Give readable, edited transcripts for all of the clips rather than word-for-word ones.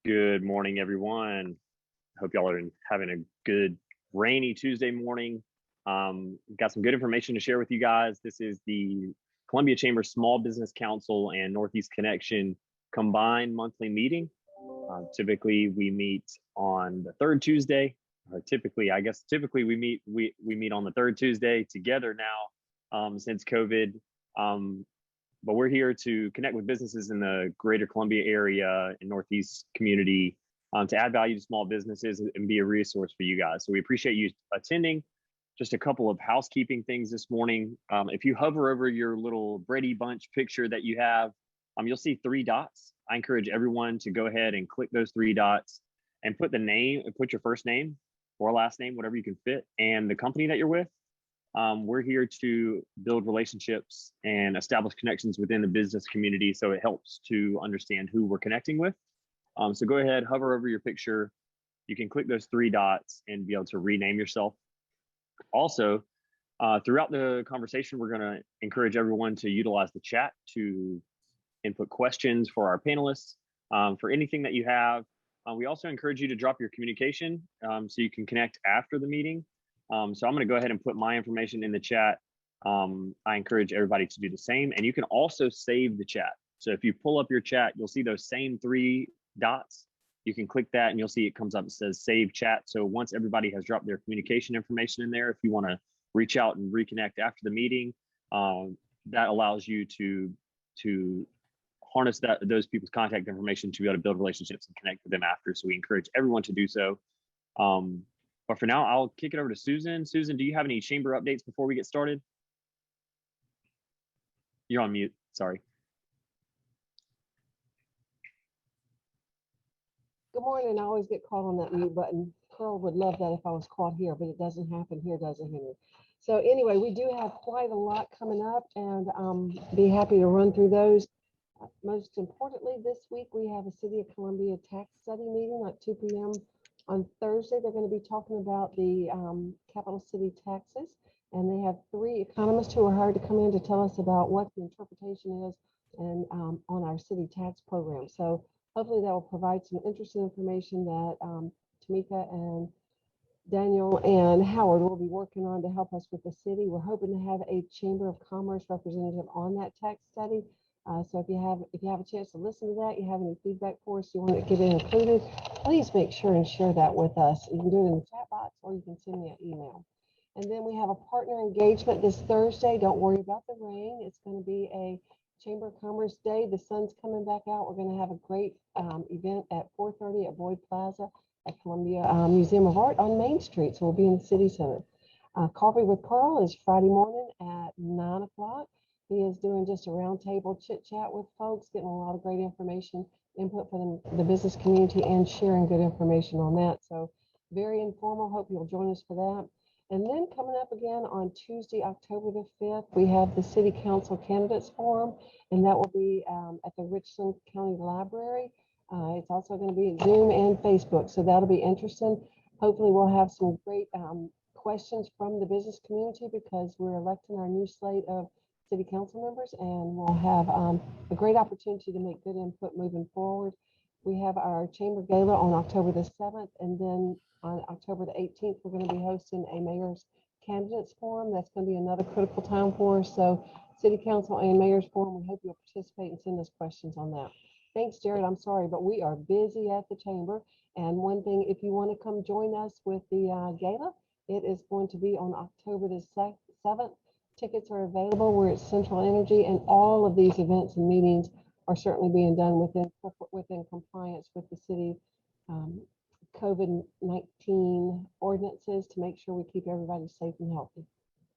Good morning, everyone. Hope y'all are having a good rainy Tuesday morning. Got some good information to share with you guys. This is the Columbia Chamber Small Business Council and Northeast Connection combined monthly meeting. Typically, we meet on the third Tuesday, or typically we meet on the third Tuesday together now since COVID. But we're here to connect with businesses in the greater Columbia area and Northeast community to add value to small businesses and be a resource for you guys. So we appreciate you attending. Just a couple of housekeeping things this morning. If you hover over your little Brady Bunch picture that you have, you'll see 3 dots. I encourage everyone to go ahead and click those 3 dots and put your first name or last name, whatever you can fit, and the company that you're with. We're here to build relationships and establish connections within the business community, so it helps to understand who we're connecting with. So go ahead, hover over your picture. You can click those 3 dots and be able to rename yourself. Also, throughout the conversation, we're going to encourage everyone to utilize the chat to input questions for our panelists, for anything that you have. We also encourage you to drop your communication so you can connect after the meeting. So I'm going to go ahead and put my information in the chat. I encourage everybody to do the same, and you can also save the chat. So if you pull up your chat, you'll see those same 3 dots. You can click that and you'll see it comes up, it says save chat. So once everybody has dropped their communication information in there, if you want to reach out and reconnect after the meeting, that allows you to harness those people's contact information to be able to build relationships and connect with them after. So we encourage everyone to do so. But for now, I'll kick it over to Susan. Susan, do you have any chamber updates before we get started? You're on mute, sorry. Good morning. I always get caught on that mute button. Pearl would love that if I was caught here, but it doesn't happen here, does it, Henry? So anyway, we do have quite a lot coming up, and be happy to run through those. Most importantly, this week we have a City of Columbia tax study meeting at 2 p.m. on Thursday. They're going to be talking about the capital city taxes, and they have 3 economists who are hired to come in to tell us about what the interpretation is and on our city tax program. So hopefully that will provide some interesting information that Tamika and Daniel and Howard will be working on to help us with the city. We're hoping to have a Chamber of Commerce representative on that tax study. So if you have a chance to listen to that, you have any feedback for us, you want to get it included, please make sure and share that with us. You can do it in the chat box or you can send me an email. And then we have a partner engagement this Thursday. Don't worry about the rain. It's going to be a Chamber of Commerce Day. The sun's coming back out. We're going to have a great event at 4:30 at Boyd Plaza at Columbia Museum of Art on Main Street. So we'll be in the City Center. Coffee with Pearl is Friday morning at 9 o'clock. He is doing just a roundtable chit chat with folks, getting a lot of great information, input from the business community, and sharing good information on that. So very informal. Hope you'll join us for that. And then coming up again on Tuesday, October the 5th, we have the City Council Candidates Forum, and that will be at the Richland County Library. It's also going to be at Zoom and Facebook, so that'll be interesting. Hopefully we'll have some great questions from the business community because we're electing our new slate of city council members, and we'll have a great opportunity to make good input moving forward. We have our Chamber Gala on October the 7th, and then on October the 18th, we're going to be hosting a Mayor's Candidates Forum. That's going to be another critical time for us. So City Council and Mayor's Forum, we hope you'll participate and send us questions on that. Thanks, Jared. I'm sorry, but we are busy at the Chamber. And one thing, if you want to come join us with the gala, it is going to be on October the 7th. Tickets are available. We're at Central Energy, and all of these events and meetings are certainly being done within compliance with the city COVID-19 ordinances to make sure we keep everybody safe and healthy.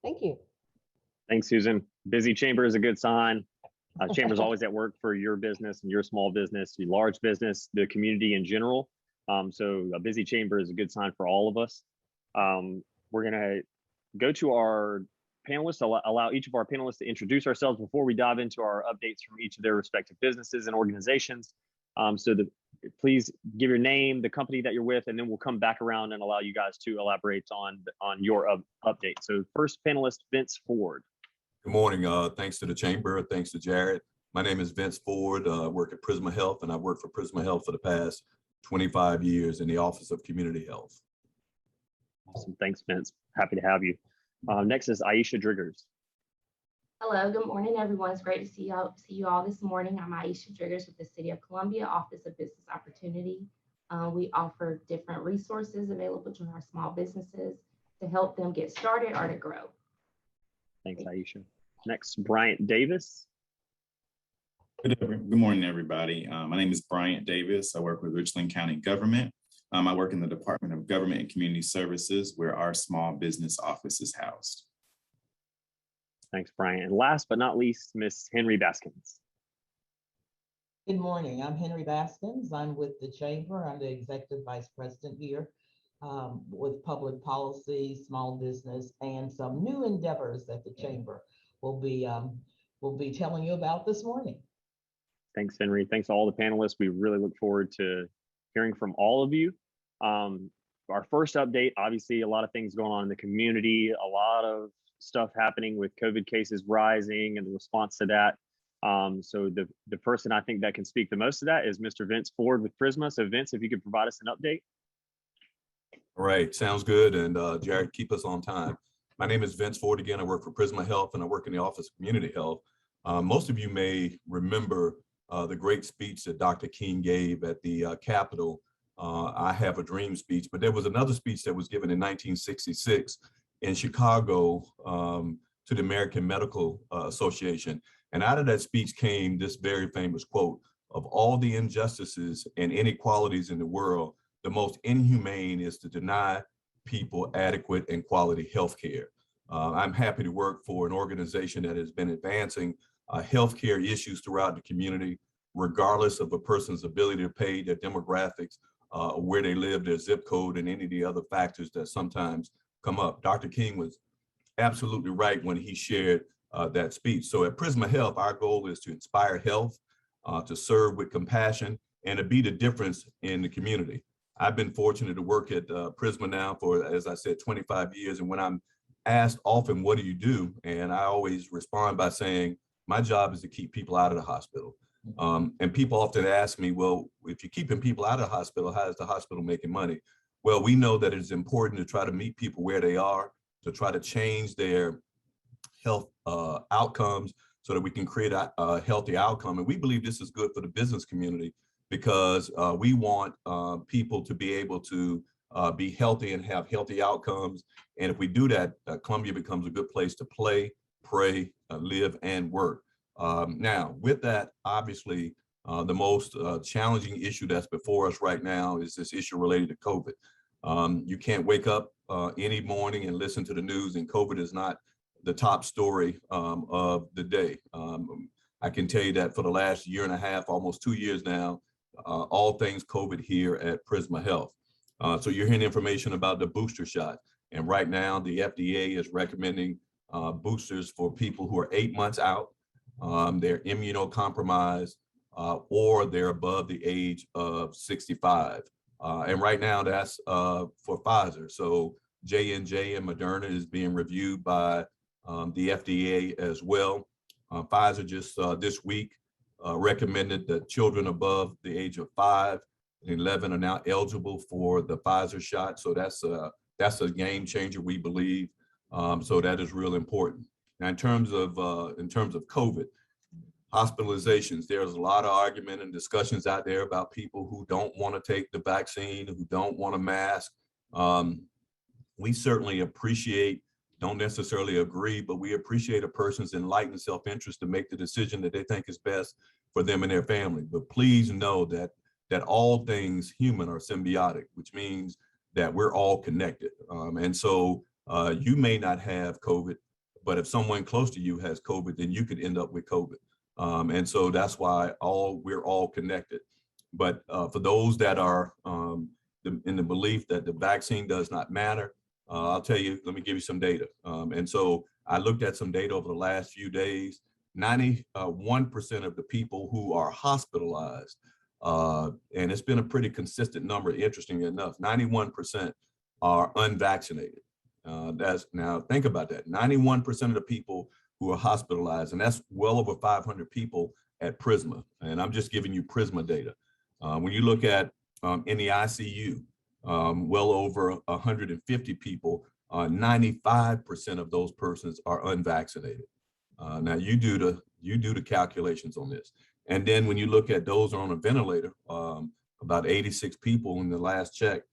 Thank you. Thanks, Susan. Busy chamber is a good sign. Chamber's always at work for your business and your small business, your large business, the community in general. So a busy chamber is a good sign for all of us. We're going to go to our panelists, allow each of our panelists to introduce ourselves before we dive into our updates from each of their respective businesses and organizations. Please give your name, the company that you're with, and then we'll come back around and allow you guys to elaborate on your update. So first panelist, Vince Ford. Good morning. Thanks to the Chamber. Thanks to Jared. My name is Vince Ford. I work at Prisma Health, and I've worked for Prisma Health for the past 25 years in the Office of Community Health. Awesome. Thanks, Vince. Happy to have you. Next is Ayesha Driggers. Hello, good morning, everyone. It's great to see you all this morning. I'm Ayesha Driggers with the City of Columbia Office of Business Opportunity. We offer different resources available to our small businesses to help them get started or to grow. Thanks, Ayesha. Next, Bryant Davis. Good morning, everybody. My name is Bryant Davis. I work with Richland County Government. I work in the Department of Government and Community Services, where our small business office is housed. Thanks, Bryant. And last but not least, Miss Henri Baskins. Good morning. I'm Henri Baskins. I'm with the Chamber. I'm the Executive Vice President here with public policy, small business, and some new endeavors that the Chamber will be telling you about this morning. Thanks, Henri. Thanks to all the panelists. We really look forward to hearing from all of you. Our first update, obviously, a lot of things going on in the community, a lot of stuff happening with COVID cases rising and the response to that. So the person I think that can speak the most to that is Mr. Vince Ford with Prisma. So Vince, if you could provide us an update. All right, sounds good. And Jared, keep us on time. My name is Vince Ford again. I work for Prisma Health and I work in the Office of Community Health. Most of you may remember the great speech that Dr. King gave at the Capitol. I Have a Dream speech, but there was another speech that was given in 1966 in Chicago to the American Medical Association. And out of that speech came this very famous quote: "Of all the injustices and inequalities in the world, the most inhumane is to deny people adequate and quality health care." I'm happy to work for an organization that has been advancing healthcare issues throughout the community, regardless of a person's ability to pay, their demographics, where they live, their zip code, and any of the other factors that sometimes come up. Dr. King was absolutely right when he shared that speech. So at Prisma Health, our goal is to inspire health, to serve with compassion, and to be the difference in the community. I've been fortunate to work at Prisma now for, as I said, 25 years. And when I'm asked often, what do you do? And I always respond by saying, my job is to keep people out of the hospital. And people often ask me, well, if you're keeping people out of the hospital, how is the hospital making money? Well, we know that it's important to try to meet people where they are, to try to change their health outcomes so that we can create a healthy outcome. And we believe this is good for the business community because we want people to be able to be healthy and have healthy outcomes. And if we do that, Columbia becomes a good place to play, pray, live, and work. Now, with that, obviously, the most challenging issue that's before us right now is this issue related to COVID. You can't wake up any morning and listen to the news and COVID is not the top story of the day. I can tell you that for the last year and a half, almost 2 years now, all things COVID here at Prisma Health. So you're hearing information about the booster shot. And right now, the FDA is recommending boosters for people who are 8 months out, they're immunocompromised, or they're above the age of 65. And right now, that's for Pfizer. So J&J and Moderna is being reviewed by the FDA as well. Pfizer just this week recommended that children above the age of 5 and 11 are now eligible for the Pfizer shot. So that's a game changer, we believe. So that is real important. Now, in terms of COVID, hospitalizations, there's a lot of argument and discussions out there about people who don't want to take the vaccine, who don't want a mask. We certainly appreciate, don't necessarily agree, but we appreciate a person's enlightened self-interest to make the decision that they think is best for them and their family. But please know that all things human are symbiotic, which means that we're all connected. And so you may not have COVID, but if someone close to you has COVID, then you could end up with COVID. And so that's why we're all connected. But for those that are in the belief that the vaccine does not matter, I'll tell you, let me give you some data. And so I looked at some data over the last few days. 91% of the people who are hospitalized, and it's been a pretty consistent number, interestingly enough, 91% are unvaccinated. Now think about that, 91% of the people who are hospitalized, and that's well over 500 people at Prisma. And I'm just giving you Prisma data. When you look at in the ICU, well over 150 people, 95% of those persons are unvaccinated. Now you do the calculations on this. And then when you look at those on a ventilator, about 86 people in the last check,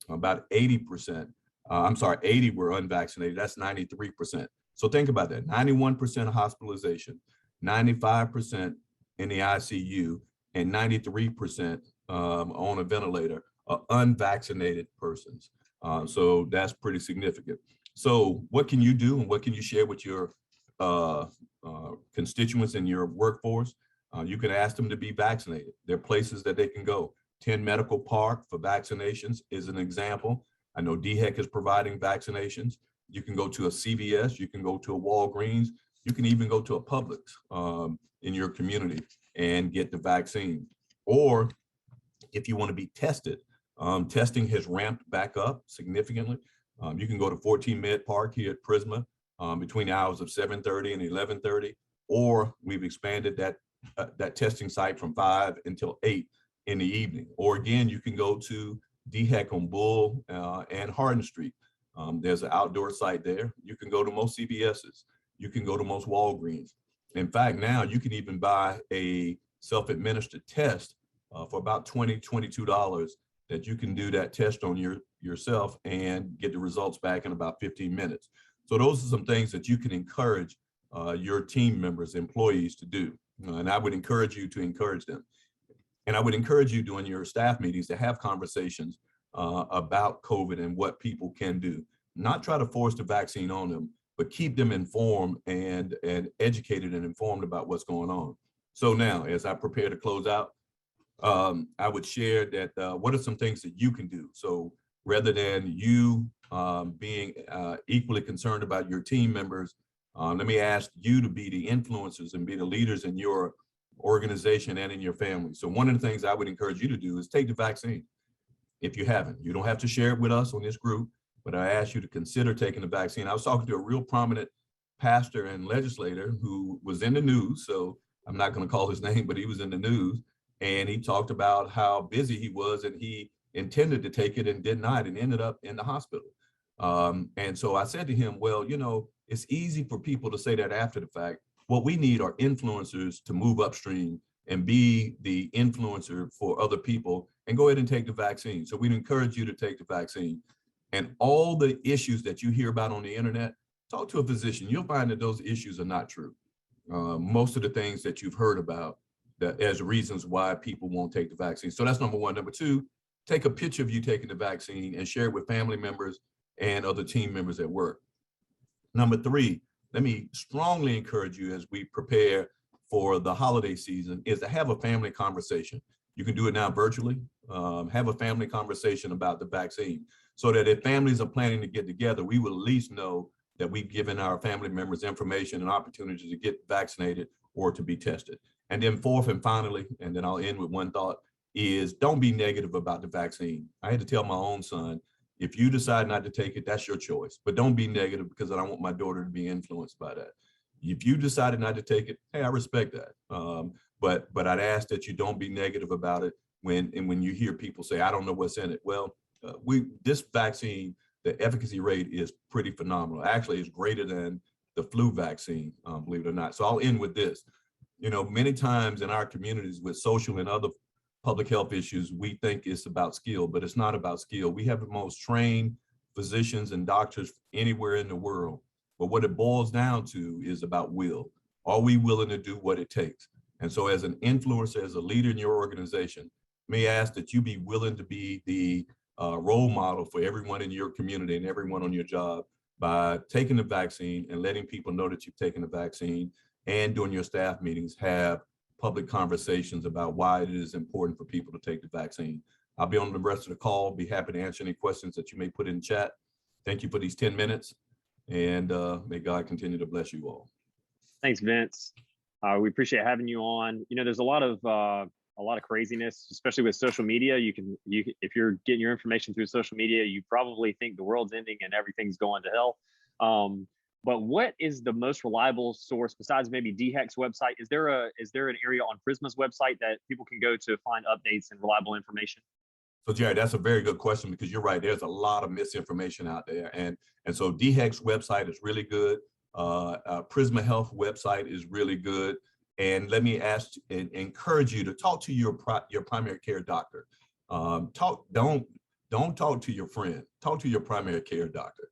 about 80%, 80 were unvaccinated. That's 93%. So think about that, 91% of hospitalization, 95% in the ICU, and 93% on a ventilator are unvaccinated persons. So that's pretty significant. So what can you do and what can you share with your constituents in your workforce? You can ask them to be vaccinated. There are places that they can go. 10 Medical Park for vaccinations is an example. I know DHEC is providing vaccinations. You can go to a CVS, you can go to a Walgreens, you can even go to a Publix in your community and get the vaccine. Or if you want to be tested, testing has ramped back up significantly. You can go to 14 Med Park here at Prisma between the hours of 7:30 and 11:30, or we've expanded that testing site from 5 until 8 in the evening. Or again, you can go to DHEC on Bull and Hardin Street. There's an outdoor site there. You can go to most CVS's. You can go to most Walgreens. In fact, now you can even buy a self-administered test for about $20, $22 that you can do that test on yourself and get the results back in about 15 minutes. So those are some things that you can encourage your team members, employees to do. And I would encourage you to encourage them. And I would encourage you during your staff meetings to have conversations about COVID and what people can do. Not try to force the vaccine on them, but keep them informed and educated and informed about what's going on. So now, as I prepare to close out, I would share that what are some things that you can do? So rather than you being equally concerned about your team members, let me ask you to be the influencers and be the leaders in your organization and in your family. So one of the things I would encourage you to do is take the vaccine. If you haven't, you don't have to share it with us on this group, but I ask you to consider taking the vaccine. I was talking to a real prominent pastor and legislator who was in the news. So I'm not going to call his name, but he was in the news. And he talked about how busy he was and he intended to take it and did not and ended up in the hospital. And so I said to him, well, you know, it's easy for people to say that after the fact. What we need are influencers to move upstream and be the influencer for other people and go ahead and take the vaccine. So we'd encourage you to take the vaccine. And all the issues that you hear about on the internet, talk to a physician. You'll find that those issues are not true. Most of the things that you've heard about that as reasons why people won't take the vaccine. So that's number one. Number two, take a picture of you taking the vaccine and share it with family members and other team members at work. Number three, let me strongly encourage you as we prepare for the holiday season is to have a family conversation. You can do it now virtually. Have a family conversation about the vaccine so that if families are planning to get together, we will at least know that we've given our family members information and opportunity to get vaccinated or to be tested. And then fourth and finally, and then I'll end with one thought, is don't be negative about the vaccine. I had to tell my own son, if you decide not to take it, that's your choice, but don't be negative because I don't want my daughter to be influenced by that. If you decided not to take it, hey, I respect that. But I'd ask that you don't be negative about it when you hear people say, I don't know what's in it. Well, this vaccine, the efficacy rate is pretty phenomenal. Actually, it's greater than the flu vaccine, believe it or not. So I'll end with this. You know, many times in our communities with social and other public health issues, we think it's about skill, but it's not about skill. We have the most trained physicians and doctors anywhere in the world. But what it boils down to is about will. Are we willing to do what it takes? And so as an influencer, as a leader in your organization, may I ask that you be willing to be the role model for everyone in your community and everyone on your job by taking the vaccine and letting people know that you've taken the vaccine, and during your staff meetings, have public conversations about why it is important for people to take the vaccine. I'll be on the rest of the call, be happy to answer any questions that you may put in chat. Thank you for these 10 minutes, and may God continue to bless you all. Thanks, Vince. We appreciate having you on. You know, there's a lot of craziness, especially with social media. If you're getting your information through social media, you probably think the world's ending and everything's going to hell. But what is the most reliable source besides maybe DHEC's website? Is there an area on Prisma's website that people can go to find updates and reliable information? So Jared, that's a very good question, because you're right. There's a lot of misinformation out there. And so DHEC's website is really good. Prisma Health website is really good. And let me ask and encourage you to talk to your primary care doctor. Don't talk to your friend, talk to your primary care doctor.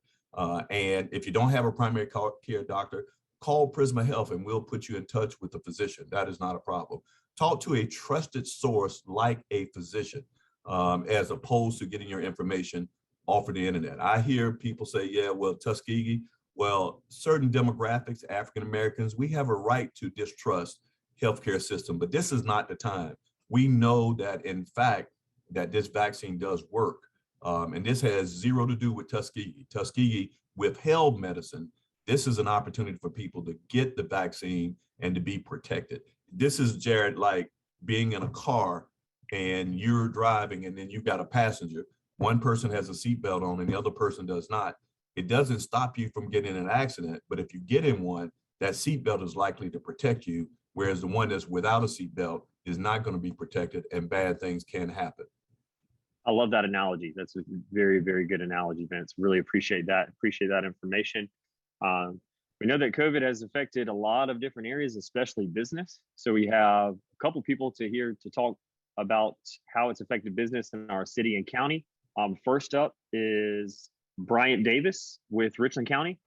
And if you don't have a primary care doctor, call Prisma Health and we'll put you in touch with a physician. That is not a problem. Talk to a trusted source like a physician, as opposed to getting your information off of the internet. I hear people say, yeah, well, Tuskegee, well, certain demographics, African Americans, we have a right to distrust healthcare system, but this is not the time. We know that, in fact, that this vaccine does work. And this has zero to do with Tuskegee. Tuskegee withheld medicine. This is an opportunity for people to get the vaccine and to be protected. This is, Jared, like being in a car and you're driving and then you've got a passenger. One person has a seatbelt on and the other person does not. It doesn't stop you from getting in an accident, but if you get in one, that seatbelt is likely to protect you, whereas the one that's without a seatbelt is not going to be protected and bad things can happen. I love that analogy. That's a very, very good analogy, Vince. Really appreciate that. Appreciate that information. We know that COVID has affected a lot of different areas, especially business. So we have a couple people here to talk about how it's affected business in our city and county. First up is Bryant Davis with Richland County.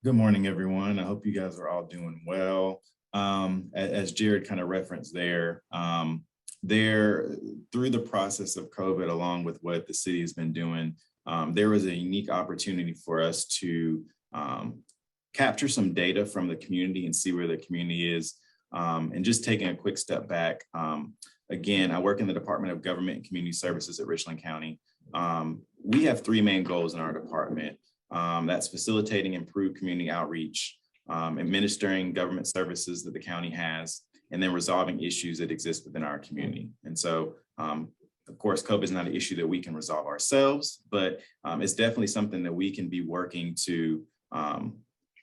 Good morning, everyone. I hope you guys are all doing well. As Jared kind of referenced there, through the process of COVID, along with what the city has been doing, there was a unique opportunity for us to capture some data from the community and see where the community is. And just taking a quick step back, again, I work in the Department of Government and Community Services at Richland County. We have three main goals in our department. That's facilitating improved community outreach, administering government services that the county has, and then resolving issues that exist within our community. And so, of course, COVID is not an issue that we can resolve ourselves, but it's definitely something that we can be working to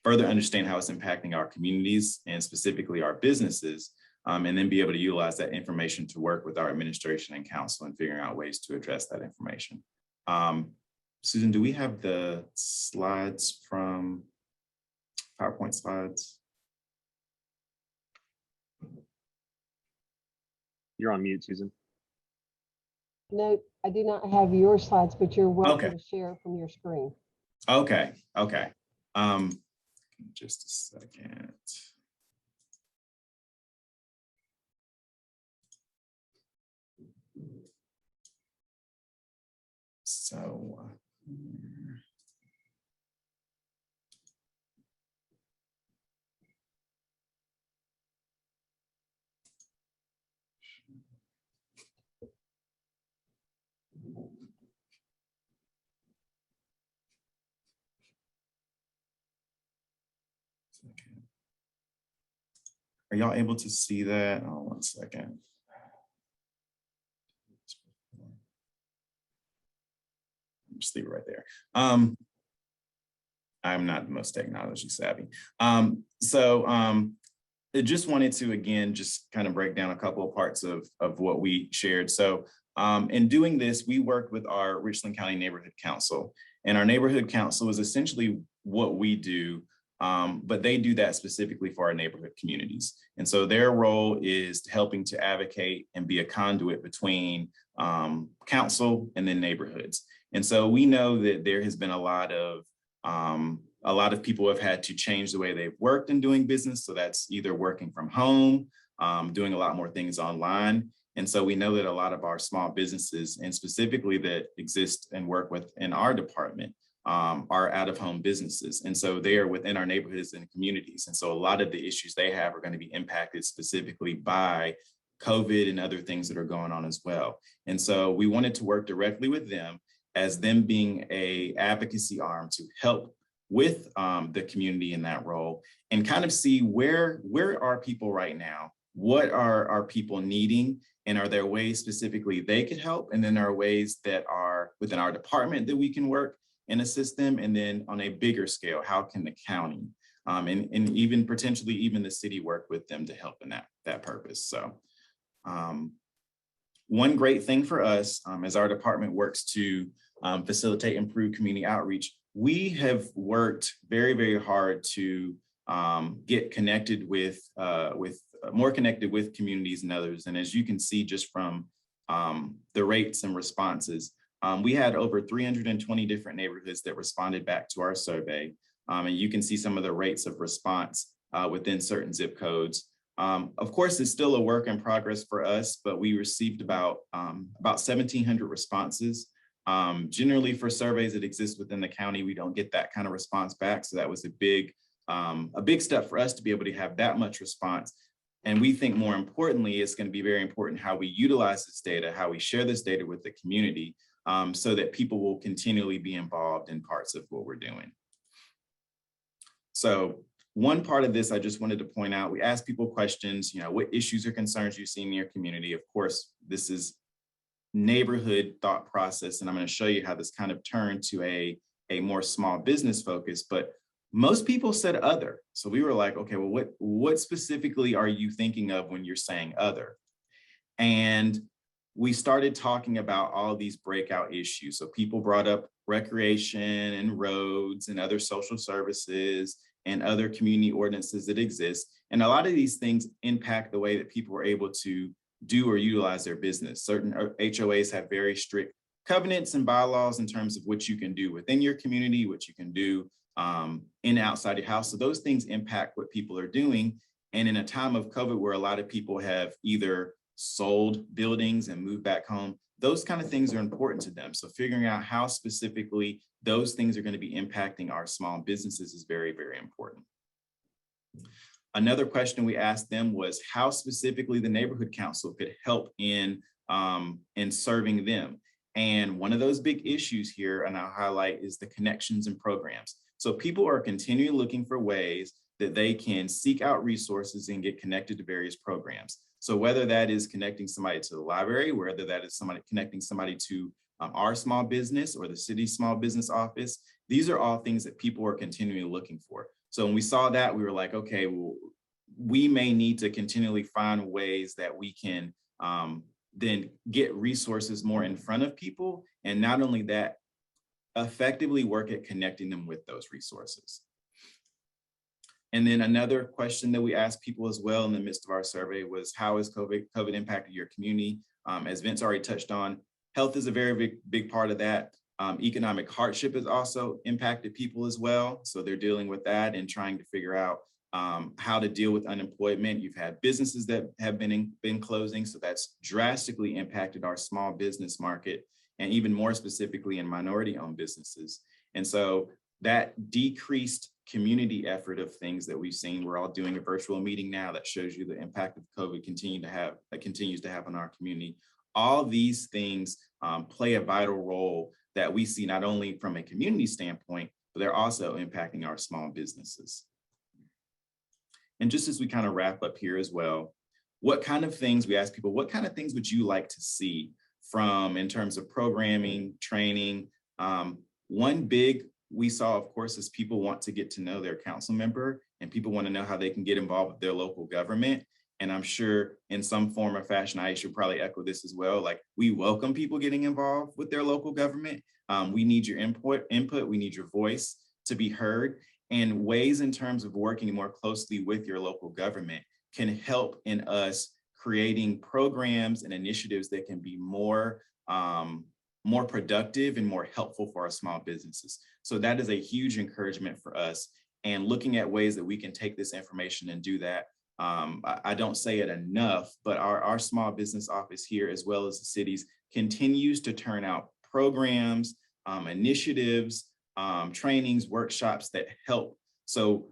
further understand how it's impacting our communities and specifically our businesses, and then be able to utilize that information to work with our administration and council and figuring out ways to address that information. Susan, do we have the slides from PowerPoint slides? You're on mute, Susan. No, I do not have your slides, but you're welcome to share from your screen. Okay. Just a second. So, are y'all able to see that? Oh, 1 second. Just leave it right there. I'm not the most technology savvy. I just wanted to, again, just kind of break down a couple of parts of what we shared. So in doing this, we worked with our Richland County Neighborhood Council, and our Neighborhood Council is essentially what we do, but they do that specifically for our neighborhood communities. And so their role is helping to advocate and be a conduit between council and then neighborhoods. And so we know that there has been a lot of people have had to change the way they've worked in doing business. So that's either working from home, doing a lot more things online. And so we know that a lot of our small businesses, and specifically that exist and work within our department, are out-of-home businesses. And so they are within our neighborhoods and communities. And so a lot of the issues they have are going to be impacted specifically by COVID and other things that are going on as well. And so we wanted to work directly with them as them being a advocacy arm to help with the community in that role, and kind of see where are people right now? What are people needing? And are there ways specifically they could help? And then there are ways that are within our department that we can work and assist them. And then on a bigger scale, how can the county and even potentially even the city work with them to help in that purpose. So one great thing for us as our department works to facilitate improved community outreach, we have worked very, very hard to get connected with more connected with communities and others. And as you can see just from the rates and responses, we had over 320 different neighborhoods that responded back to our survey. And you can see some of the rates of response within certain zip codes. Of course, it's still a work in progress for us, but we received about 1,700 responses. Generally for surveys that exist within the county, we don't get that kind of response back. So that was a big step for us to be able to have that much response. And we think more importantly, it's going to be very important how we utilize this data, how we share this data with the community, so that people will continually be involved in parts of what we're doing. So one part of this, I just wanted to point out, we asked people questions, what issues or concerns you see in your community. Of course, this is neighborhood thought process, and I'm going to show you how this kind of turned to a more small business focus, but most people said other. So we were like, okay, well, what specifically are you thinking of when you're saying other? And we started talking about all these breakout issues. So people brought up recreation and roads and other social services and other community ordinances that exist. And a lot of these things impact the way that people are able to do or utilize their business. Certain HOAs have very strict covenants and bylaws in terms of what you can do within your community, what you can do in and outside your house. So those things impact what people are doing. And in a time of COVID where a lot of people have either sold buildings and moved back home, those kind of things are important to them. So figuring out how specifically those things are going to be impacting our small businesses is very, very important. Another question we asked them was how specifically the neighborhood council could help in serving them. And one of those big issues here, and I'll highlight, is the connections and programs. So people are continually looking for ways that they can seek out resources and get connected to various programs. So whether that is connecting somebody to the library, whether that is connecting somebody to our small business or the city's small business office, these are all things that people are continually looking for. So when we saw that, we were like, okay, well, we may need to continually find ways that we can then get resources more in front of people. And not only that, effectively work at connecting them with those resources. And then another question that we asked people as well in the midst of our survey was, how has COVID impacted your community? As Vince already touched on, health is a very big part of that. Economic hardship has also impacted people as well. So they're dealing with that and trying to figure out how to deal with unemployment. You've had businesses that have been closing, so that's drastically impacted our small business market, and even more specifically in minority-owned businesses. And so that decreased community effort of things that we've seen, we're all doing a virtual meeting now that shows you the impact of COVID continues to have on our community. All these things play a vital role that we see not only from a community standpoint, but they're also impacting our small businesses. And just as we kind of wrap up here as well, what kind of things, we ask people, what kind of things would you like to see from in terms of programming, training? One big we saw, of course, is people want to get to know their council member, and people want to know how they can get involved with their local government. And I'm sure in some form or fashion, Ayesha should probably echo this as well. Like, we welcome people getting involved with their local government. We need your input, we need your voice to be heard. And ways in terms of working more closely with your local government can help in us creating programs and initiatives that can be more productive and more helpful for our small businesses. So that is a huge encouragement for us. And looking at ways that we can take this information and do that. I don't say it enough, but our small business office here, as well as the cities, continues to turn out programs, initiatives, trainings, workshops that help. So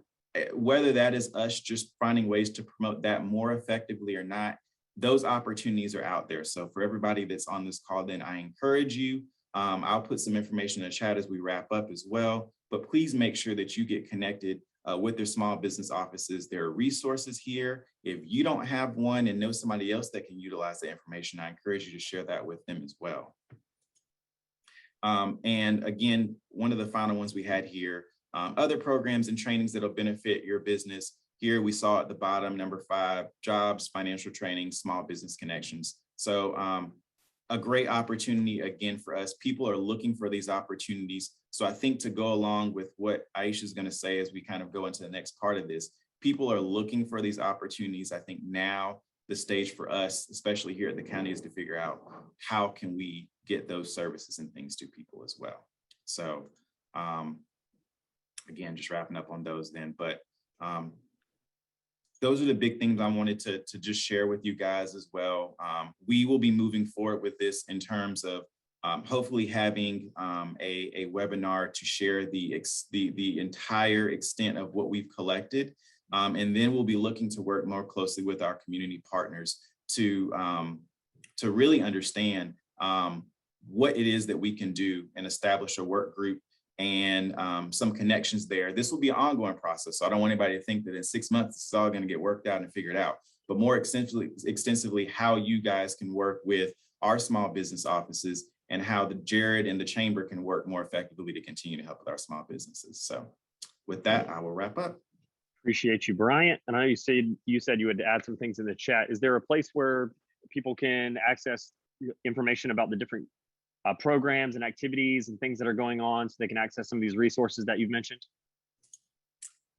whether that is us just finding ways to promote that more effectively or not, those opportunities are out there. So for everybody that's on this call, then I encourage you. I'll put some information in the chat as we wrap up as well, but please make sure that you get connected with their small business offices. There are resources here. If you don't have one and know somebody else that can utilize the information, I encourage you to share that with them as well. And again, one of the final ones we had here, other programs and trainings that'll benefit your business. Here we saw at the bottom, number 5, jobs, financial training, small business connections. So a great opportunity again for us. People are looking for these opportunities. So I think to go along with what Ayesha is going to say as we kind of go into the next part of this, people are looking for these opportunities. I think now the stage for us, especially here at the county, is to figure out how can we get those services and things to people as well. So again, just wrapping up on those then, but those are the big things I wanted to just share with you guys as well. We will be moving forward with this in terms of hopefully having a webinar to share the entire extent of what we've collected. And then we'll be looking to work more closely with our community partners to really understand what it is that we can do and establish a work group and some connections there. This will be an ongoing process. So I don't want anybody to think that in 6 months, it's all going to get worked out and figured out, but more extensively how you guys can work with our small business offices and how the Jared and the chamber can work more effectively to continue to help with our small businesses. So with that, I will wrap up. Appreciate you, Bryant. And I know you said you would add some things in the chat. Is there a place where people can access information about the different programs and activities and things that are going on so they can access some of these resources that you've mentioned?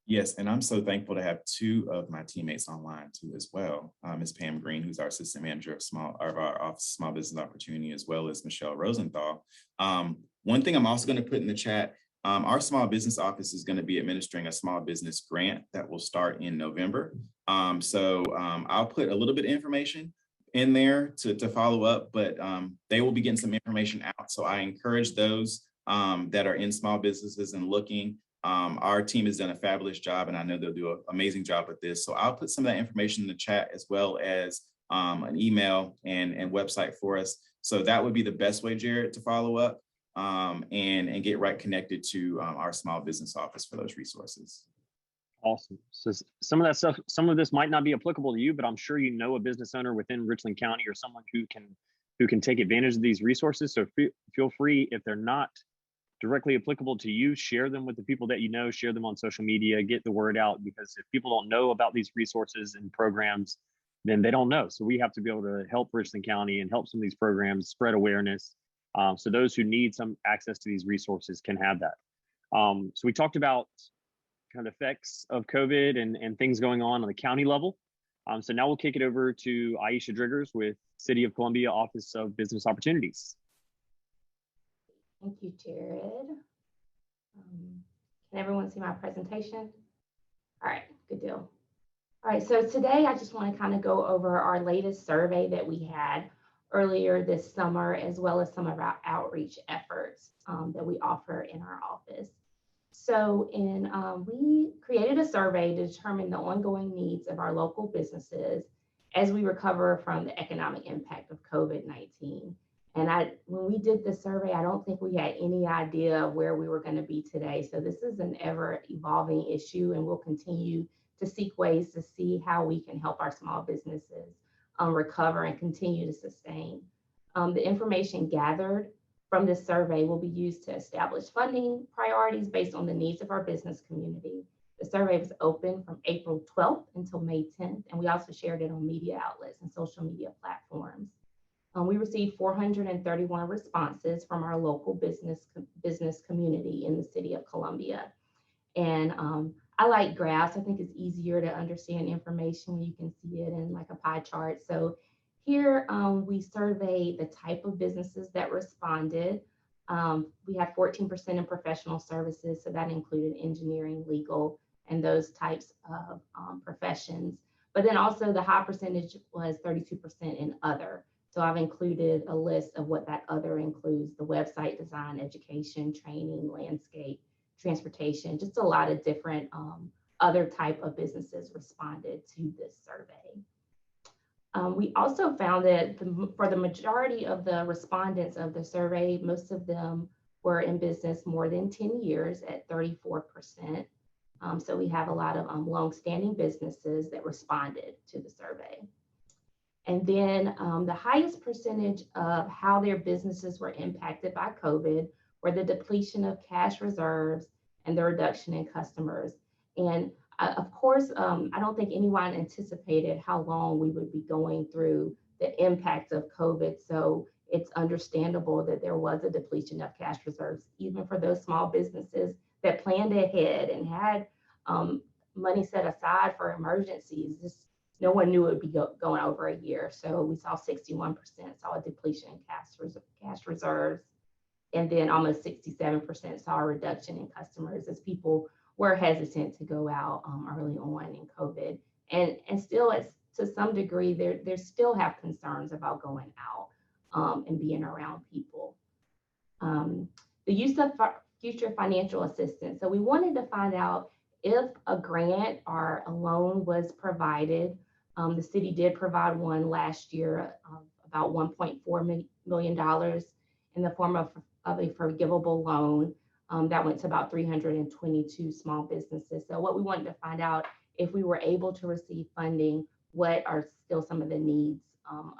Yes, and I'm so thankful to have 2 of my teammates online too as well. Ms. Pam Green, who's our assistant manager of our office of small business opportunity, as well as Michelle Rosenthal. One thing I'm also going to put in the chat, our small business office is going to be administering a small business grant that will start in November. So I'll put a little bit of information in there to follow up, but they will be getting some information out. So I encourage those that are in small businesses and looking. Our team has done a fabulous job, and I know they'll do an amazing job with this. So I'll put some of that information in the chat, as well as an email and website for us. So that would be the best way, Jared, to follow up and get right connected to our small business office for those resources. Awesome. So some of that stuff, some of this might not be applicable to you, but I'm sure you know a business owner within Richland County or someone who can take advantage of these resources. So feel free, if they're not directly applicable to you, share them with the people that you know, share them on social media, get the word out, because if people don't know about these resources and programs, then they don't know. So we have to be able to help Richland County and help some of these programs spread awareness. So those who need some access to these resources can have that. So we talked about kind of effects of COVID and things going on the county level. So now we'll kick it over to Ayesha Driggers with City of Columbia Office of Business Opportunities. Thank you, Jared. Can everyone see my presentation? All right, good deal. All right, so today I just want to kind of go over our latest survey that we had earlier this summer, as well as some of our outreach efforts that we offer in our office. So we created a survey to determine the ongoing needs of our local businesses as we recover from the economic impact of COVID-19. And when we did this survey, I don't think we had any idea of where we were going to be today. So this is an ever evolving issue, and we'll continue to seek ways to see how we can help our small businesses recover and continue to sustain. The information gathered from this survey will be used to establish funding priorities based on the needs of our business community. The survey was open from April 12th until May 10th, and we also shared it on media outlets and social media platforms. We received 431 responses from our local business community in the city of Columbia. And I like graphs. I think it's easier to understand information when you can see it in like a pie chart. So here we surveyed the type of businesses that responded. We had 14% in professional services, so that included engineering, legal, and those types of professions. But then also the high percentage was 32% in other. So I've included a list of what that other includes: the website design, education, training, landscape, transportation, just a lot of different other type of businesses responded to this survey. We also found that for the majority of the respondents of the survey, most of them were in business more than 10 years at 34%. So we have a lot of longstanding businesses that responded to the survey. And then the highest percentage of how their businesses were impacted by COVID were the depletion of cash reserves and the reduction in customers. And of course, I don't think anyone anticipated how long we would be going through the impact of COVID. So it's understandable that there was a depletion of cash reserves, even for those small businesses that planned ahead and had money set aside for emergencies. No one knew it would be going over a year. So we saw 61% saw a depletion in cash reserves. And then almost 67% saw a reduction in customers as people were hesitant to go out early on in COVID. And still, to some degree, they still have concerns about going out and being around people. The use of future financial assistance. So we wanted to find out if a grant or a loan was provided. The city did provide one last year of about $1.4 million in the form of a forgivable loan that went to about 322 small businesses. So what we wanted to find out, if we were able to receive funding, what are still some of the needs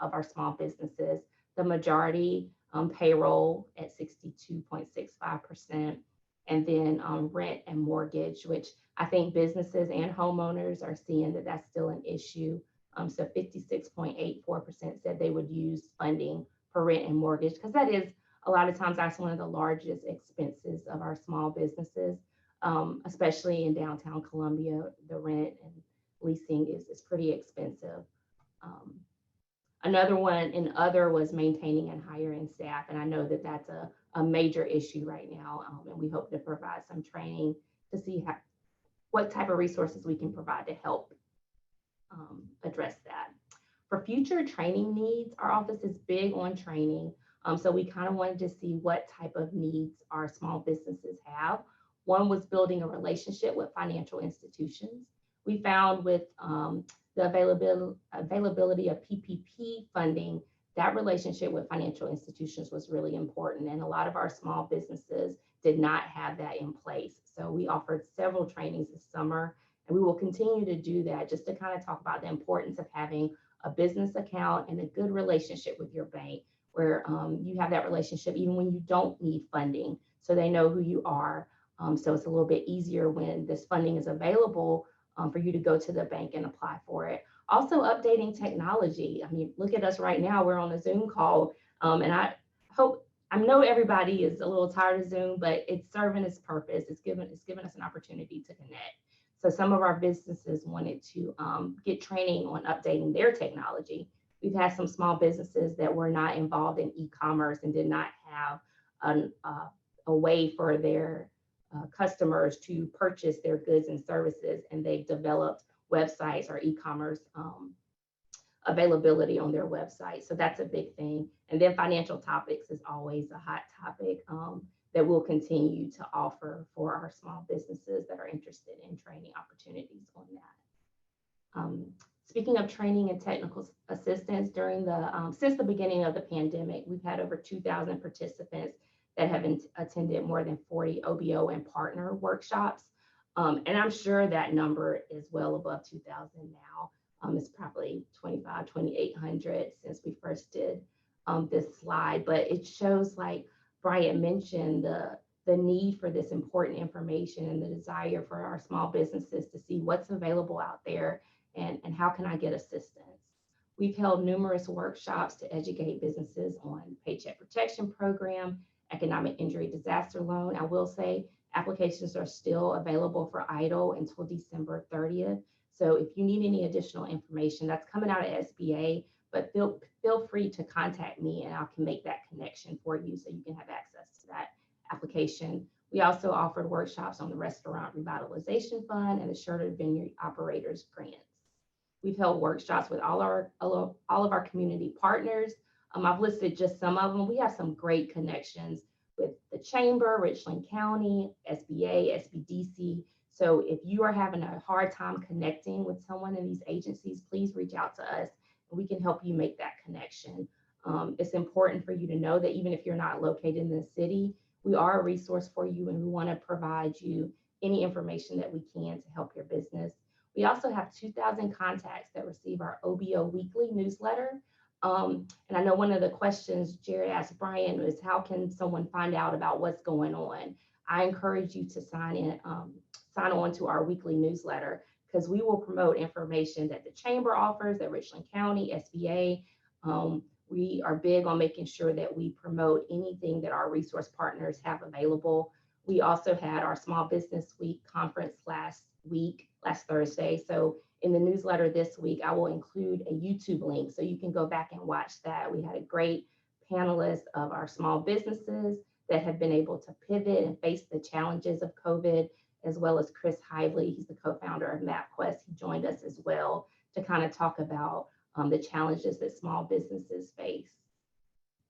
of our small businesses. The majority payroll at 62.65%, and then rent and mortgage, which I think businesses and homeowners are seeing that that's still an issue. So 56.84% said they would use funding for rent and mortgage, because that is, a lot of times that's one of the largest expenses of our small businesses, especially in downtown Columbia. The rent and leasing is pretty expensive. Another one in other was maintaining and hiring staff. And I know that that's a major issue right now. And we hope to provide some training to see what type of resources we can provide to help address that. For future training needs, our office is big on training. So we kind of wanted to see what type of needs our small businesses have. One was building a relationship with financial institutions. We found with the availability of PPP funding, that relationship with financial institutions was really important. And a lot of our small businesses did not have that in place. So we offered several trainings this summer, and we will continue to do that, just to kind of talk about the importance of having a business account and a good relationship with your bank, where you have that relationship even when you don't need funding, so they know who you are. So it's a little bit easier when this funding is available for you to go to the bank and apply for it. Also updating technology. I mean, look at us right now, we're on a Zoom call, and I know everybody is a little tired of Zoom, but it's serving its purpose. It's given us an opportunity to connect. So some of our businesses wanted to get training on updating their technology. We've had some small businesses that were not involved in e-commerce and did not have a way for their customers to purchase their goods and services, and they've developed websites or e-commerce availability on their website. So that's a big thing. And then financial topics is always a hot topic that we'll continue to offer for our small businesses that are interested in training opportunities on that. Speaking of training and technical assistance, since the beginning of the pandemic, we've had over 2,000 participants that have attended more than 40 OBO and partner workshops. And I'm sure that number is well above 2,000 now. It's probably 2,800 since we first did this slide, but it shows, like Bryant mentioned, the need for this important information and the desire for our small businesses to see what's available out there and how can I get assistance. We've held numerous workshops to educate businesses on Paycheck Protection Program, Economic Injury Disaster Loan. I will say applications are still available for EIDL until December 30th. So if you need any additional information, that's coming out of SBA, but feel free to contact me and I can make that connection for you so you can have access to that application. We also offered workshops on the Restaurant Revitalization Fund and the Shorter Vineyard Operators Grants. We've held workshops with all of our community partners. I've listed just some of them. We have some great connections with the Chamber, Richland County, SBA, SBDC. So if you are having a hard time connecting with someone in these agencies, please reach out to us and we can help you make that connection. It's important for you to know that even if you're not located in the city, we are a resource for you and we want to provide you any information that we can to help your business. We also have 2,000 contacts that receive our OBO weekly newsletter. And I know one of the questions Jared asked Brian was, how can someone find out about what's going on? I encourage you to sign on to our weekly newsletter, because we will promote information that the chamber offers, that Richland County, SBA. We are big on making sure that we promote anything that our resource partners have available. We also had our Small Business Week conference last Thursday. So in the newsletter this week, I will include a YouTube link so you can go back and watch that. We had a great panelist of our small businesses that have been able to pivot and face the challenges of COVID, as well as Chris Hively. He's the co-founder of MapQuest. He joined us as well to kind of talk about the challenges that small businesses face.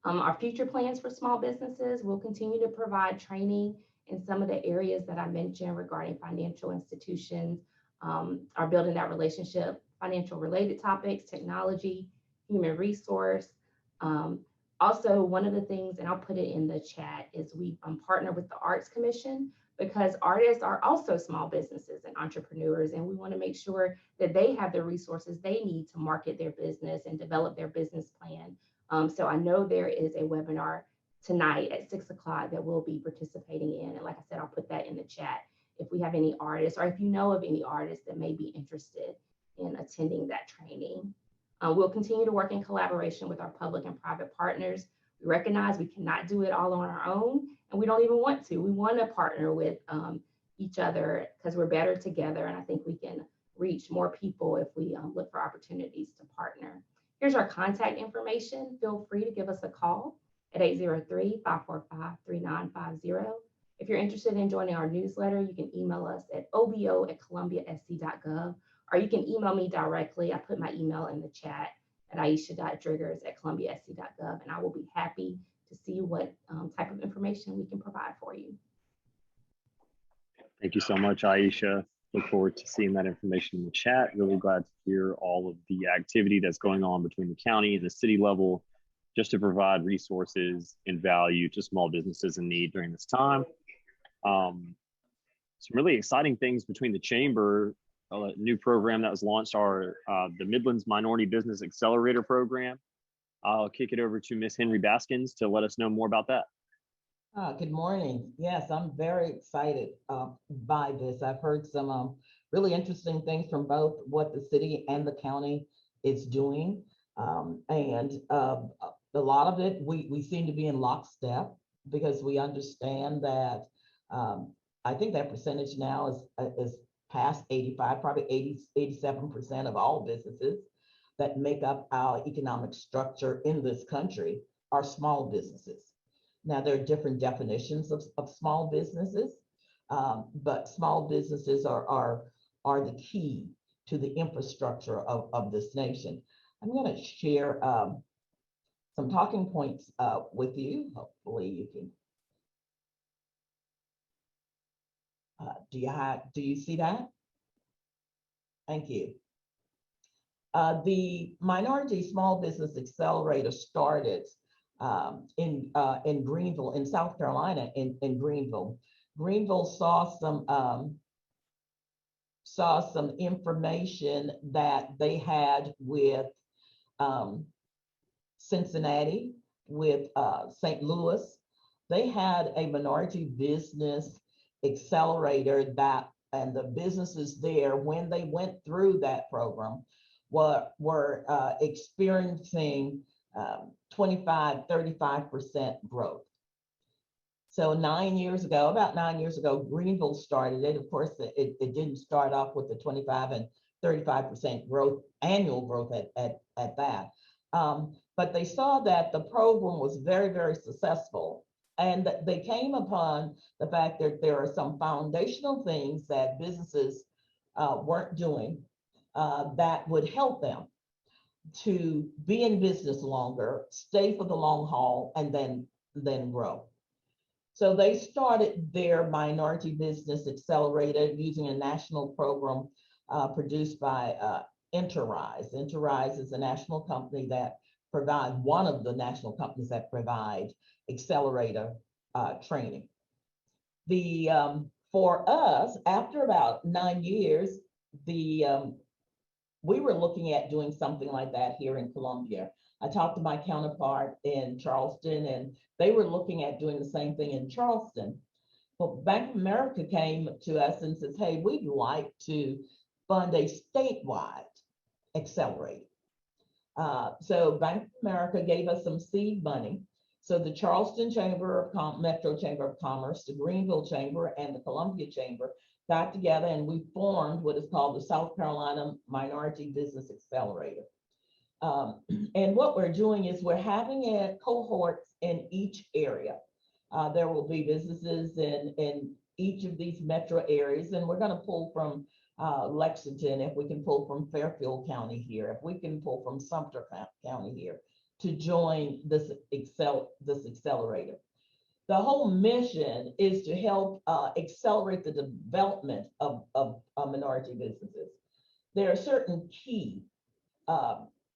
Our future plans for small businesses will continue to provide training in some of the areas that I mentioned regarding financial institutions, are building that relationship, financial related topics, technology, human resource. Also, one of the things, and I'll put it in the chat, is we partner with the Arts Commission, because artists are also small businesses and entrepreneurs, and we want to make sure that they have the resources they need to market their business and develop their business plan. So I know there is a webinar tonight at 6 o'clock that we'll be participating in. And like I said, I'll put that in the chat if we have any artists, or if you know of any artists that may be interested in attending that training. We'll continue to work in collaboration with our public and private partners. We recognize we cannot do it all on our own, and we don't even want to. We want to partner with each other because we're better together, and I think we can reach more people if we look for opportunities to partner. Here's our contact information. Feel free to give us a call at 803-545-3950. If you're interested in joining our newsletter, you can email us at obo@columbiasc.gov, or you can email me directly. I put my email in the chat at ayesha.driggers@columbiasc.gov, and I will be happy to see what type of information we can provide for you. Thank you so much, Ayesha. Look forward to seeing that information in the chat. Really glad to hear all of the activity that's going on between the county and the city level, just to provide resources and value to small businesses in need during this time. Some really exciting things between the chamber. A new program that was launched are the Midlands Minority Business Accelerator program. I'll kick it over to Miss Henri Baskins to let us know more about that. Good morning. Yes, I'm very excited by this. I've heard some really interesting things from both what the city and the county is doing. And a lot of it, we seem to be in lockstep, because we understand that I think that percentage now is past 85, probably 87% of all businesses that make up our economic structure in this country are small businesses. Now, there are different definitions of small businesses, but small businesses are the key to the infrastructure of this nation. I'm going to share some talking points with you. Hopefully you can. Do you see that? Thank you. The Minority Small Business Accelerator started in Greenville, in South Carolina, in Greenville. Greenville saw some information that they had with Cincinnati, with St. Louis. They had a minority business accelerator and the businesses there, when they went through that program, were experiencing 25-35% growth. So about 9 years ago, Greenville started it. Of course, it didn't start off with the 25 and 35% growth, annual growth at that. But they saw that the program was very, very successful. And they came upon the fact that there are some foundational things that businesses weren't doing that would help them to be in business longer, stay for the long haul, and then grow. So they started their Minority Business Accelerator using a national program produced by Enterprise. Enterprise is a national company that provide, one of the national companies that provide accelerator training. For us, after about 9 years, we were looking at doing something like that here in Columbia. I talked to my counterpart in Charleston, and they were looking at doing the same thing in Charleston. Well, Bank of America came to us and says, hey, we'd like to fund a statewide accelerator. So Bank of America gave us some seed money. So the Charleston Metro Chamber of Commerce, the Greenville Chamber, and the Columbia Chamber got together and we formed what is called the South Carolina Minority Business Accelerator. And what we're doing is we're having cohorts in each area. There will be businesses in each of these metro areas, and we're going to pull from Lexington, if we can pull from Fairfield County here, if we can pull from Sumter County here to join this accelerator. The whole mission is to help accelerate the development of minority businesses. There are certain key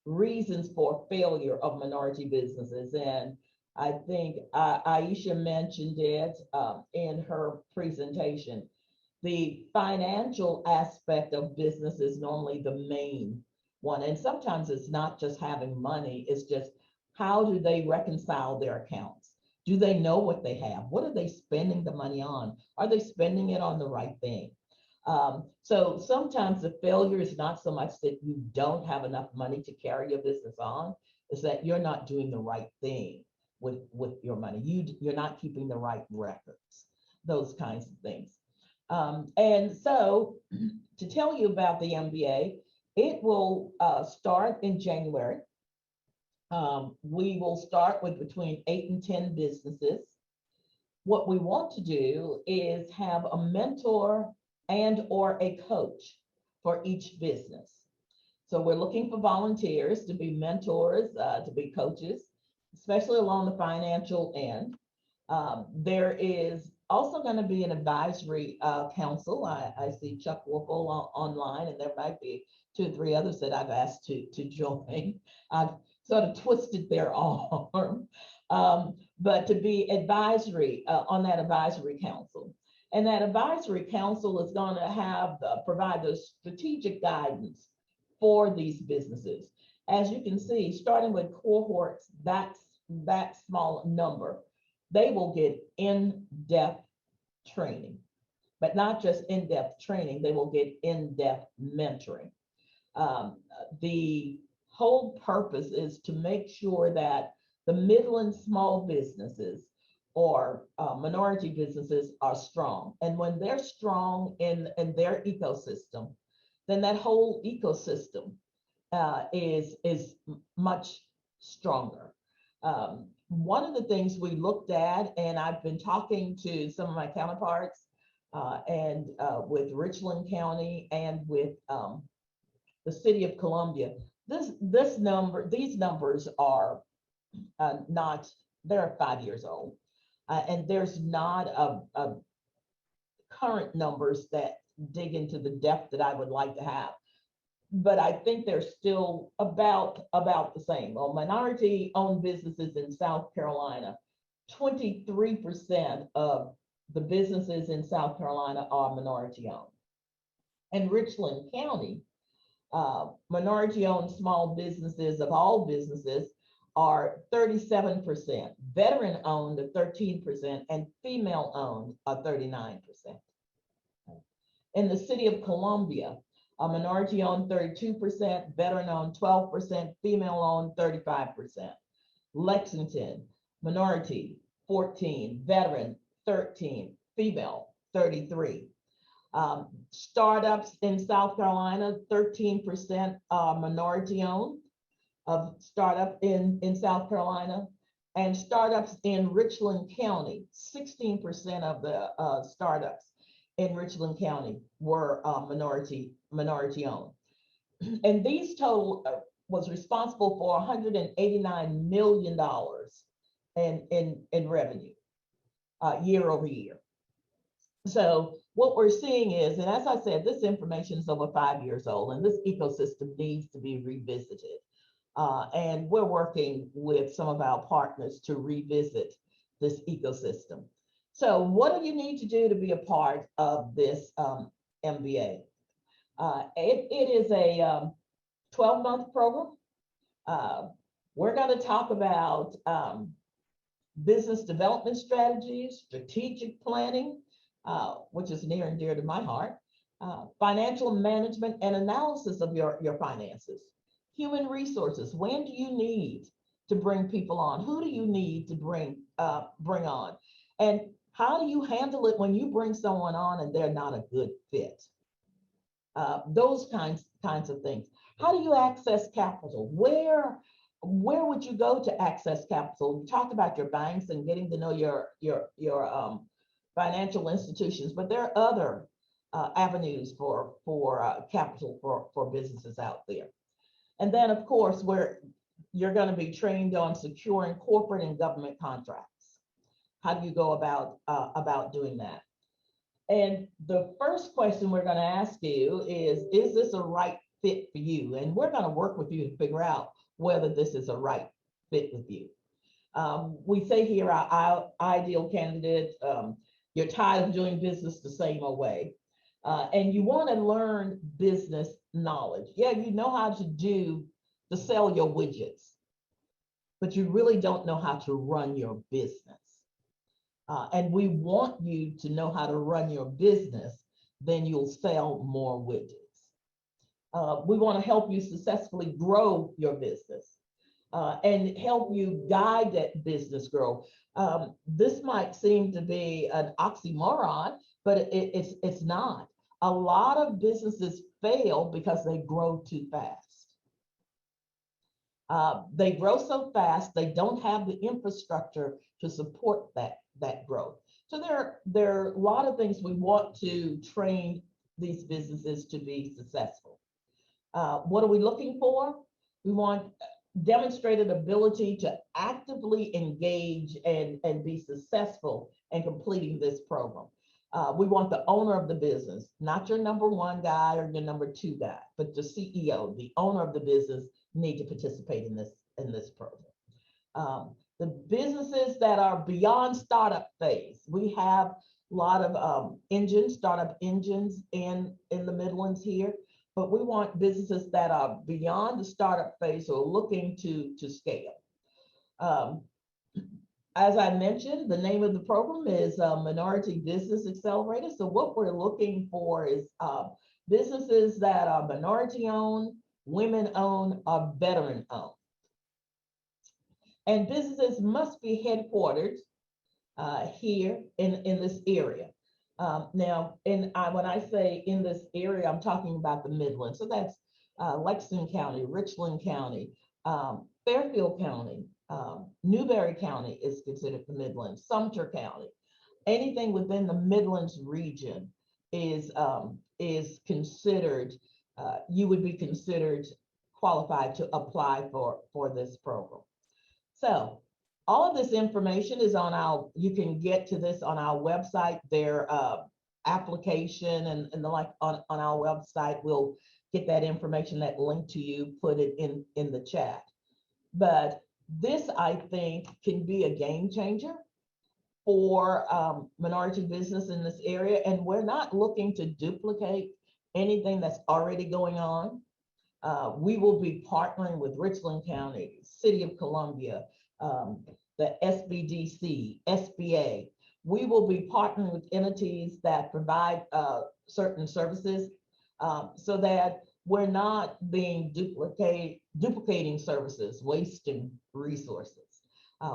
reasons for failure of minority businesses, and I think Ayesha mentioned it in her presentation. The financial aspect of business is normally the main one, and sometimes it's not just having money, it's just how do they reconcile their accounts? Do they know what they have? What are they spending the money on? Are they spending it on the right thing? So sometimes the failure is not so much that you don't have enough money to carry your business on, it's that you're not doing the right thing with your money. You're not keeping the right records, those kinds of things. And so to tell you about the MBA, it will start in January. We will start with between 8 and 10 businesses. What we want to do is have a mentor and or a coach for each business. So we're looking for volunteers to be mentors, to be coaches, especially along the financial end. There is also going to be an advisory council. I see Chuck Wolfle online, and there might be 2 or 3 others that I've asked to join. I've sort of twisted their arm, but to be advisory on that advisory council. And that advisory council is going to provide the strategic guidance for these businesses. As you can see, starting with cohorts, that small number, they will get in-depth training, but not just in-depth training, they will get in-depth mentoring. The whole purpose is to make sure that the Midlands small businesses or minority businesses are strong. And when they're strong in their ecosystem, then that whole ecosystem is much stronger. One of the things we looked at, and I've been talking to some of my counterparts and with Richland County and with the city of Columbia, these numbers are not, they're 5 years old. And there's not a current numbers that dig into the depth that I would like to have. But I think they're still about the same. Well, minority-owned businesses in South Carolina, 23% of the businesses in South Carolina are minority-owned. In Richland County, minority-owned small businesses of all businesses are 37%, veteran-owned are 13%, and female-owned are 39%. In the city of Columbia, a minority-owned 32%, veteran-owned 12%, female-owned 35%. Lexington, minority 14, veteran 13, female 33. Startups in South Carolina, 13% are minority-owned of startup in South Carolina, and startups in Richland County, 16% of the startups in Richland County were minority-owned. And these total was responsible for $189 million in revenue year over year. So what we're seeing is, and as I said, this information is over 5 years old, and this ecosystem needs to be revisited. And we're working with some of our partners to revisit this ecosystem. So what do you need to do to be a part of this MBA? It is a 12-month program. We're going to talk about business development strategies, strategic planning, which is near and dear to my heart. Financial management and analysis of your finances. Human resources. When do you need to bring people on? Who do you need to bring on? And how do you handle it when you bring someone on and they're not a good fit? Those kinds of things. How do you access capital? Where would you go to access capital? We talked about your banks and getting to know your financial institutions, but there are other avenues for capital for businesses out there. And then, of course, where you're going to be trained on securing corporate and government contracts. How do you go about doing that? And the first question we're going to ask you is this a right fit for you? And we're going to work with you to figure out whether this is a right fit with you. We say here, our ideal candidate, you're tired of doing business the same old way. And you want to learn business knowledge. Yeah, you know how to sell your widgets, but you really don't know how to run your business. And we want you to know how to run your business, then you'll sell more widgets. We want to help you successfully grow your business and help you guide that business growth. This might seem to be an oxymoron, but it's not. A lot of businesses fail because they grow too fast. They grow so fast, they don't have the infrastructure to support that growth. So there are a lot of things we want to train these businesses to be successful. What are we looking for? We want demonstrated ability to actively engage and be successful in completing this program. We want the owner of the business, not your number one guy or your number two guy, but the CEO, the owner of the business, need to participate in this program. The businesses that are beyond startup phase, we have a lot of startup engines in the Midlands here, but we want businesses that are beyond the startup phase or looking to scale. As I mentioned, the name of the program is Minority Business Accelerator. So what we're looking for is businesses that are minority owned, women owned, or veteran owned. And businesses must be headquartered here in this area. Now, when I say in this area, I'm talking about the Midlands. So that's Lexington County, Richland County, Fairfield County, Newberry County is considered the Midlands, Sumter County. Anything within the Midlands region is considered, you would be considered qualified to apply for this program. So all of this information is on you can get to this on our website, their application and the like on our website. We'll get that information, that link to you, put it in the chat. But this, I think, can be a game changer for minority business in this area. And we're not looking to duplicate anything that's already going on. We will be partnering with Richland County, City of Columbia, the SBDC, SBA. We will be partnering with entities that provide certain services so that we're not being duplicating services, wasting resources.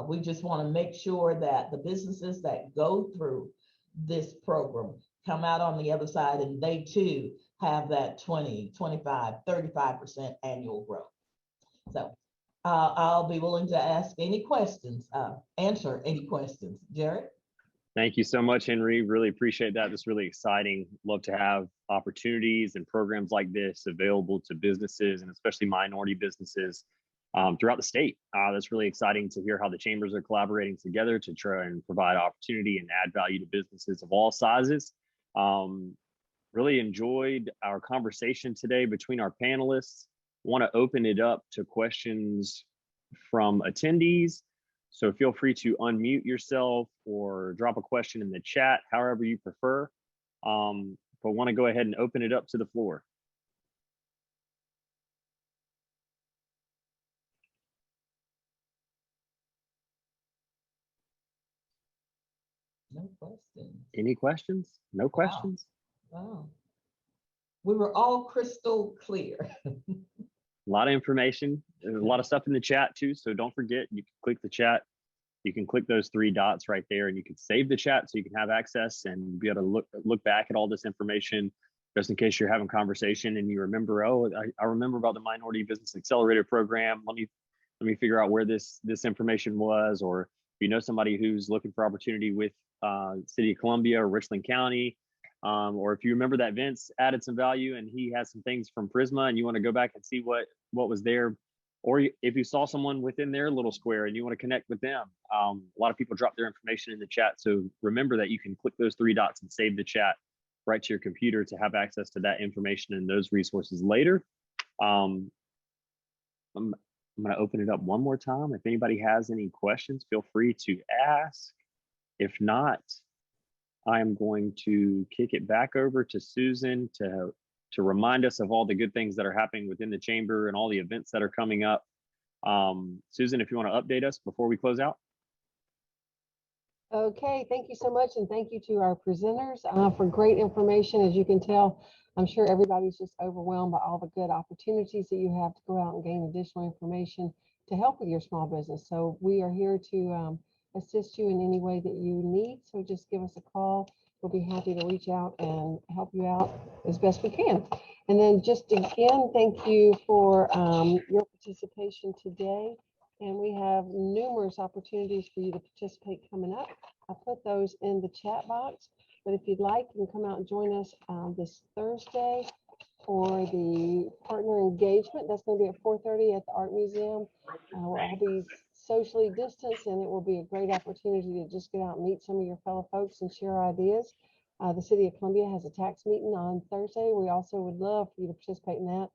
We just want to make sure that the businesses that go through this program come out on the other side and they too have that 20, 25, 35% annual growth. So I'll be willing to answer any questions. Jared? Thank you so much, Henri. Really appreciate that. It's really exciting. Love to have opportunities and programs like this available to businesses and especially minority businesses throughout the state. That's really exciting to hear how the chambers are collaborating together to try and provide opportunity and add value to businesses of all sizes. Really enjoyed our conversation today between our panelists. Want to open it up to questions from attendees. So feel free to unmute yourself or drop a question in the chat, however you prefer. But want to go ahead and open it up to the floor. Nope. questions. Any questions? No questions? Wow. We were all crystal clear. A lot of information. There's a lot of stuff in the chat too. So don't forget, you can click the chat. You can click those three dots right there and you can save the chat so you can have access and be able to look back at all this information just in case you're having conversation and you remember, oh, I remember about the Minority Business Accelerator program. Let me figure out where this information was, or if you know somebody who's looking for opportunity with City of Columbia or Richland County, or if you remember that Vince added some value and he has some things from Prisma and you want to go back and see what was there, or if you saw someone within their little square and you want to connect with them. A lot of people drop their information in the chat. So remember that you can click those three dots and save the chat right to your computer to have access to that information and those resources later. I'm going to open it up one more time. If anybody has any questions, feel free to ask. If not, I'm going to kick it back over to Susan to remind us of all the good things that are happening within the chamber and all the events that are coming up. Susan, if you want to update us before we close out. Okay, thank you so much, and thank you to our presenters for great information. As you can tell, I'm sure everybody's just overwhelmed by all the good opportunities that you have to go out and gain additional information to help with your small business. So we are here to assist you in any way that you need. So just give us a call. We'll be happy to reach out and help you out as best we can. And then just again, thank you for your participation today. And we have numerous opportunities for you to participate coming up. I put those in the chat box, but if you'd like, you can come out and join us this Thursday for the partner engagement. That's going to be at 4:30 at the Art Museum. We'll all be socially distanced, and it will be a great opportunity to just get out and meet some of your fellow folks and share ideas. The City of Columbia has a tax meeting on Thursday. We also would love for you to participate in that.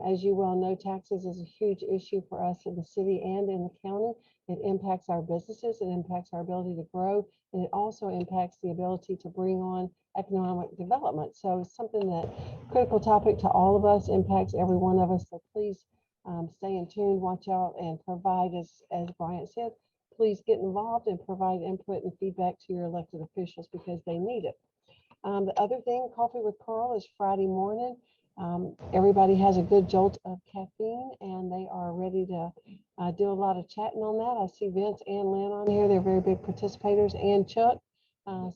As you well know, taxes is a huge issue for us in the city and in the county. It impacts our businesses, it impacts our ability to grow, and it also impacts the ability to bring on economic development. So it's something that critical topic to all of us, impacts every one of us. So please stay in tune, watch out, and provide, as Bryant said, please get involved and provide input and feedback to your elected officials because they need it. The other thing, Coffee with Carl is Friday morning. Everybody has a good jolt of caffeine and they are ready to do a lot of chatting on that. I see Vince and Lynn on here. They're very big participators, and Chuck.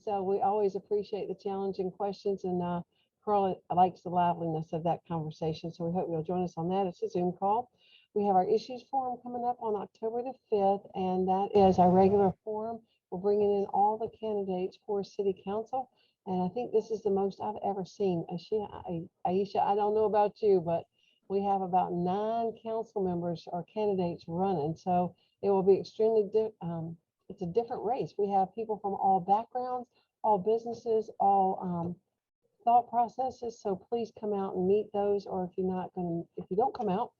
So we always appreciate the challenging questions, and Carl likes the liveliness of that conversation. So we hope you'll join us on that. It's a Zoom call. We have our issues forum coming up on October the 5th, and that is our regular forum. We're bringing in all the candidates for City Council. And I think this is the most I've ever seen. Ayesha, I don't know about you, but we have about 9 council members or candidates running. So it will be extremely, it's a different race. We have people from all backgrounds, all businesses, all thought processes. So please come out and meet those. Or if you don't come out,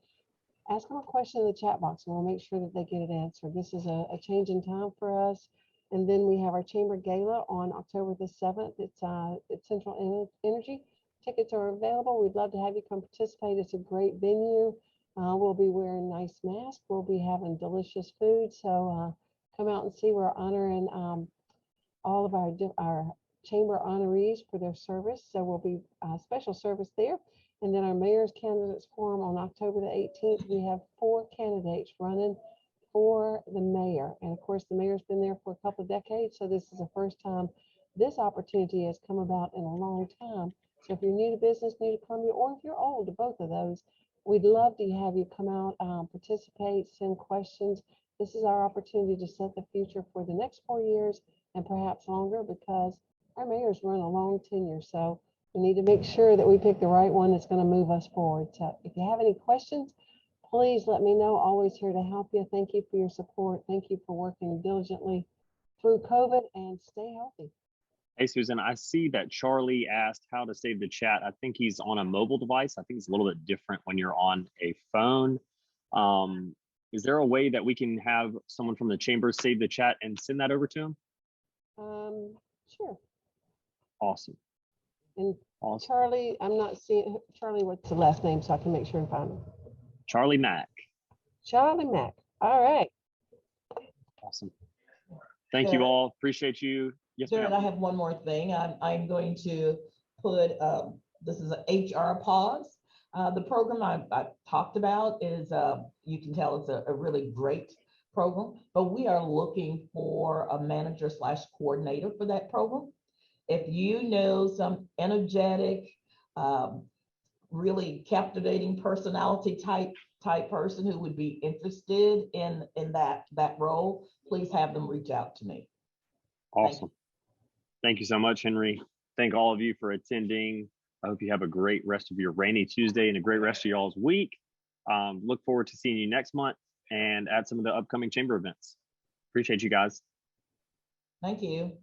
ask them a question in the chat box and we'll make sure that they get it answered. This is a change in time for us. And then we have our Chamber Gala on October the 7th. It's at Central Energy. Tickets are available. We'd love to have you come participate. It's a great venue. We'll be wearing nice masks. We'll be having delicious food. So come out and see. We're honoring all of our chamber honorees for their service. So we'll be special service there. And then our Mayor's Candidates Forum on October the 18th. We have 4 candidates running for the mayor. And of course, the mayor's been there for a couple of decades. So this is the first time this opportunity has come about in a long time. So if you're new to business, new to Columbia, or if you're old to both of those, we'd love to have you come out, participate, send questions. This is our opportunity to set the future for the next 4 years and perhaps longer, because our mayors run a long tenure. So we need to make sure that we pick the right one that's going to move us forward. So if you have any questions, please let me know. Always here to help you. Thank you for your support. Thank you for working diligently through COVID, and stay healthy. Hey, Susan, I see that Charlie asked how to save the chat. I think he's on a mobile device. I think it's a little bit different when you're on a phone. Is there a way that we can have someone from the chamber save the chat and send that over to him? Sure. Awesome. And Awesome. Charlie, I'm not seeing, Charlie, what's the last name so I can make sure and find him? Charlie Mack. Charlie Mack. All right. Awesome. Thank you all. Appreciate you Yes, Jared, I ma'am. have one more thing. I'm going to put, this is an HR pause. The program I talked about is, you can tell it's a really great program, but we are looking for a manager slash coordinator for that program. If you know some energetic, really captivating personality type person who would be interested in that role, please have them reach out to me. Awesome. Thank you so much, Henri. Thank all of you for attending. I hope you have a great rest of your rainy Tuesday and a great rest of y'all's week. Look forward to seeing you next month and at some of the upcoming chamber events. Appreciate you guys. Thank you.